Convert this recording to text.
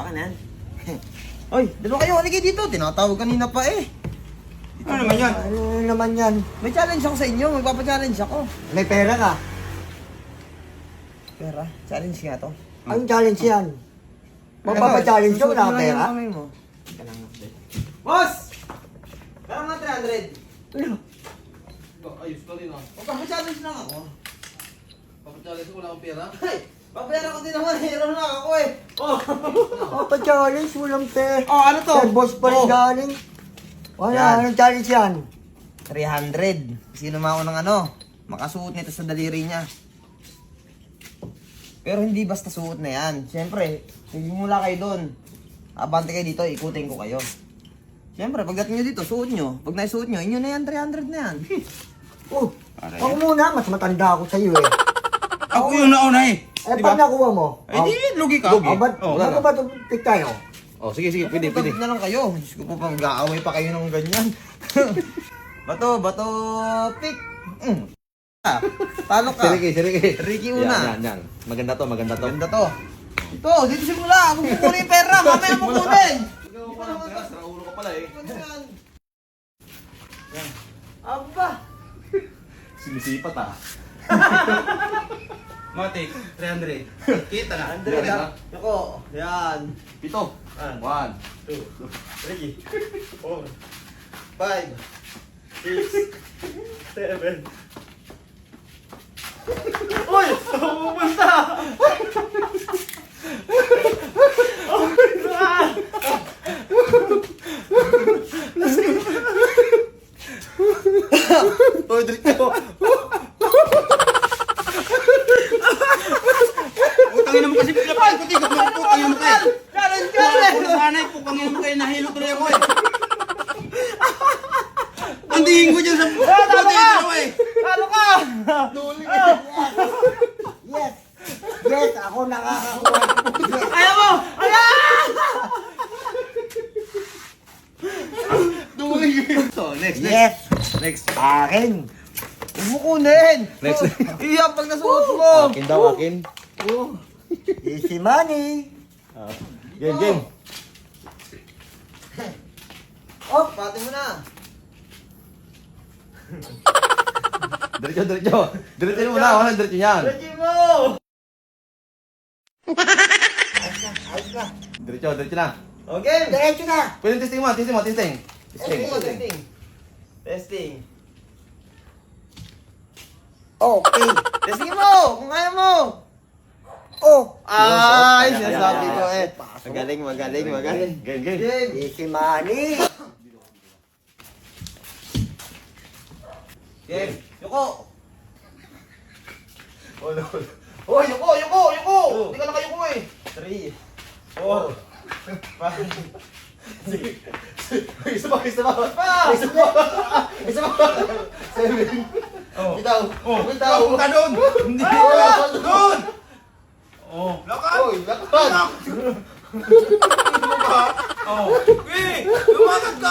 Akin na yan. Oy, dalawa kayo, halika dito. Tinatawag kanina pa eh. Ano naman yan? Ano naman yan? May challenge ako sa inyo, magpapa-challenge ako. May pera ka? Pera, challenge nga to. Anong challenge yan? Magpapa-challenge ka, wala ka pera? Boss! Parang nga 300. Ano? Ayos ka rin ah. Magpapa-challenge lang ako. Papachallenge ko, wala akong pera. Hey! Papera ko din naman, hero na ako eh. Oh! Magpapa-challenge, walang pera. Oh, ano to? Kaya boss pa rin galing. Wala, Yan. anong challenge yan? 300. Sino man ako ng ano, makasuot nito sa daliri niya. Pero hindi basta suot na yan. Siyempre, mula kayo doon. Abante kayo dito, ikutin ko kayo. Siyempre, pagdating nyo dito, suot nyo. Pag naisuot nyo, inyo na yan, 300 na yan. Oh, ako muna, mas matanda ako sa'yo eh. Ako yung nauna eh. Eh, pag nakuha mo? Eh di, lugi ka. Oh, ba't ba tumipik tayo? Oh, sige, pwede. Pwede na lang kayo. Diyos ko po, pang mag-aaway pa kayo ng ganyan. bato, pick. Talo ka. Siriki. Ricky una. Yan. Maganda to. Ganda to. Ito, dito simula. Kung kukunin yung pera, mamaya mo kunin. Ikaw pa ng pera, sa ulo ka pala eh. Aba. Sinisipat ah. Matik, 300. Kita na. Andre, ako. Yan. Pito. 1, 2, 3, 4, 5, 6, 7. Uy! Pupunta! Uy, dito! Putangin mo kasi pinapay ko, tigot mo, putangin mo kayo. Challenge! Sanay, putangin mo kayo, nahilo tuloy ako eh. Andihin ko dyan sa putangin mo eh. Talo ka! Yes! Yes, ako nakakakuha. Yes! Ayaw mo! Ayaw! So, next. Yes! Next. Akin! Huwag mo kunin! Next. Iyan pag nasuot mo! Akin daw, akin. Easy money! Game. Oh, pati mo na! Diretso. Diretso mo na, wala diretso yan. Lagi mo! Ayos na! Diretso na. Okay! Diretso na! Pwede testing mo. Testing mo, testing. Testing. Okay! Testing mo! Kung kaya mo! Oh! Ay, Ayan, sinasabi ayan, ko ayan. eh. Magaling. Game. Game! Easy money! Game! Yuko! Oh, no. Oh, yuko! Hindi ka nakayuko eh. 3, 4, 5, Isa pa. Isa pa! 7, bitaw! Punta doon. Hindi. Doon. Oh, lakad. Oy, lakad! Oh. Lumakad ka.